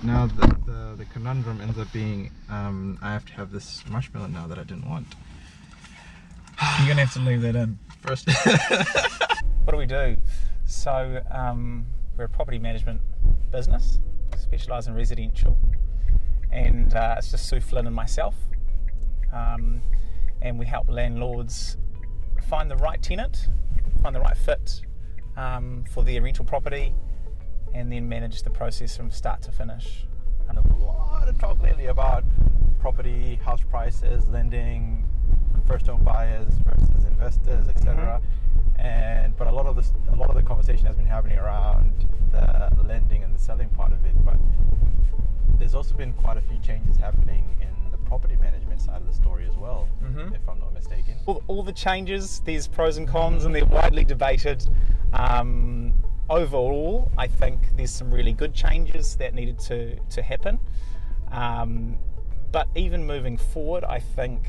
Now the conundrum ends up being I have to have this marshmallow now that I didn't want. You're gonna have to leave that in First. What do we do? So we're a property management business, specialise in residential, and it's just Sue Flynn and myself, and we help landlords find the right tenant, find the right fit for their rental property, and then manage the process from start to finish. And a lot of talk lately about property, house prices, lending, first home buyers versus investors, etc. But a lot of the conversation has been happening around the lending and the selling part of it. But there's also been quite a few changes happening in the property management side of the story as well, if I'm not mistaken. All the changes, there's pros and cons, and they're widely debated. Overall, I think there's some really good changes that needed to happen. But even moving forward, I think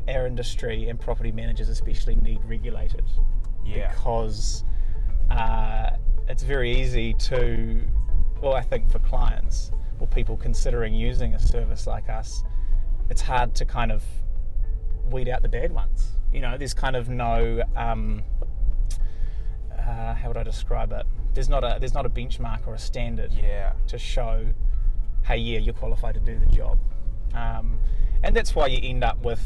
our industry and property managers especially need regulated. Because it's very easy to, well, I think for clients or people considering using a service like us, it's hard to kind of weed out the bad ones. You know, there's kind of no, how would I describe it? There's not a benchmark or a standard to show, hey, yeah, you're qualified to do the job. And that's why you end up with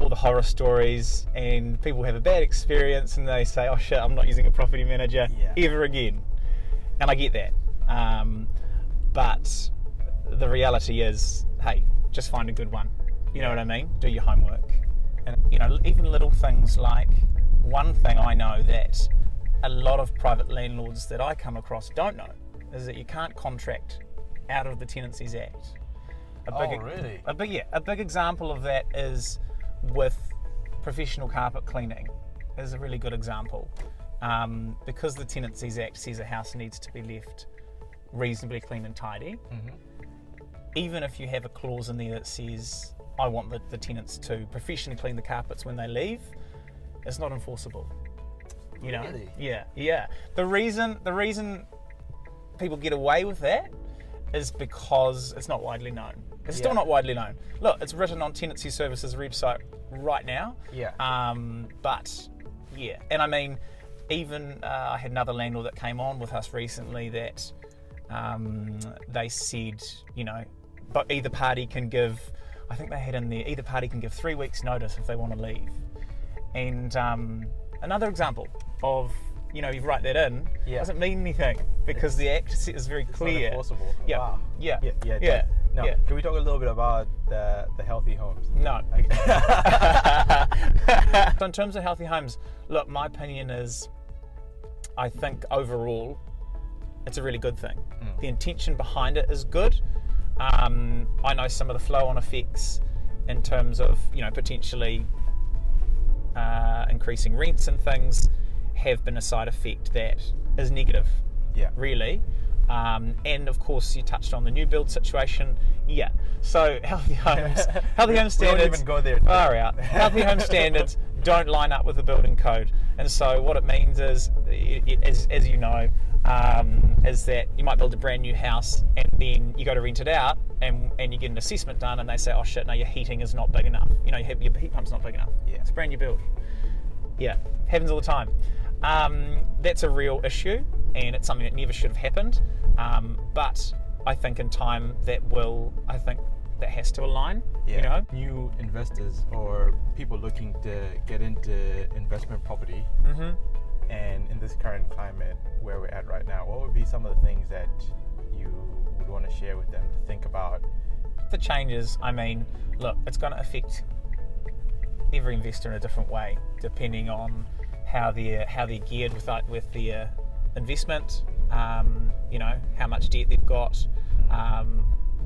all the horror stories, and people have a bad experience and they say, oh shit, I'm not using a property manager ever again. And I get that. But the reality is, hey, just find a good one. You know what I mean? Do your homework. And, you know, even little things like, one thing I know that a lot of private landlords that I come across don't know is that you can't contract out of the Tenancies Act. Really? A big example of that is with professional carpet cleaning is a really good example. Because the Tenancies Act says a house needs to be left reasonably clean and tidy, even if you have a clause in there that says, I want the tenants to professionally clean the carpets when they leave, it's not enforceable. You know? Really? Yeah. The reason people get away with that is because it's not widely known. It's still not widely known. Look, it's written on Tenancy Services website right now. But and I mean, even I had another landlord that came on with us recently that they said, you know, but either party can give, I think they had in there, either party can give 3 weeks notice if they want to leave. And another example of, you know, you write that in, doesn't mean anything because the Act is very clear. It's not enforceable. Wow. Now, can we talk a little bit about the healthy homes? No. So in terms of healthy homes, look, my opinion is, I think overall, it's a really good thing. The intention behind it is good. I know some of the flow-on effects in terms of, you know, potentially increasing rents and things have been a side effect that is negative, really. And of course, you touched on the new build situation. So healthy homes standards. We don't even go there. Far out. Healthy home standards don't line up with the building code, and so what it means is, as you know, is that you might build a brand new house and then you go to rent it out, and you get an assessment done, and they say, oh shit, no, your heating is not big enough. You know, your heat pump's not big enough. It's a brand new build. Happens all the time. That's a real issue, and it's something that never should have happened. But I think in time that has to align. You know, new investors or people looking to get into investment property, and in this current climate where we're at right now, what would be some of the things that you would want to share with them to think about? The changes, I mean, look, it's going to affect every investor in a different way, depending on how they're geared with their investment, you know, how much debt they've got.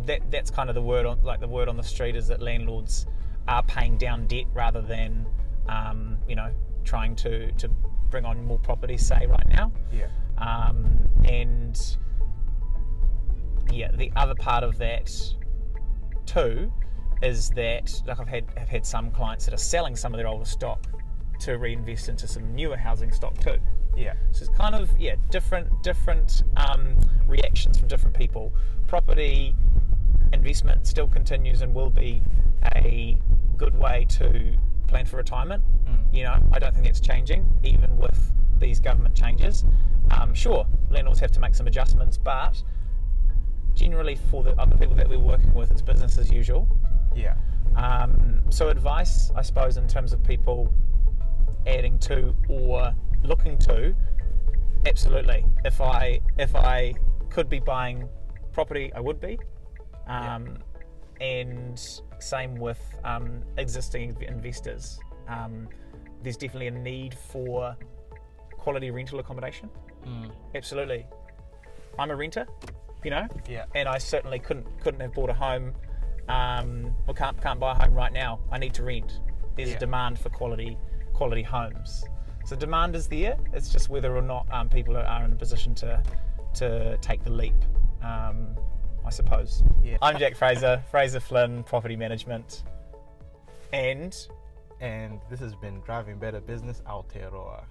That's kind of the word on the street is that landlords are paying down debt rather than you know, trying to bring on more properties, say, right now. And the other part of that too is that, like, I've had some clients that are selling some of their older stock to reinvest into some newer housing stock too. Yeah. So it's kind of different reactions from different people. Property investment still continues and will be a good way to plan for retirement. You know, I don't think it's changing even with these government changes. Sure, landlords have to make some adjustments, but generally for the other people that we're working with, it's business as usual. Yeah. So advice, I suppose, in terms of people adding to or looking to, absolutely. If I could be buying property, I would be. And same with existing investors. There's definitely a need for quality rental accommodation. Absolutely. I'm a renter, you know, and I certainly couldn't have bought a home, or can't buy a home right now. I need to rent. There's a demand for quality homes. So demand is there. It's just whether or not people are in a position to take the leap, I suppose. Yeah. I'm Jack Fraser, Fraser Flynn, Property Management, and this has been Driving Better Business Aotearoa.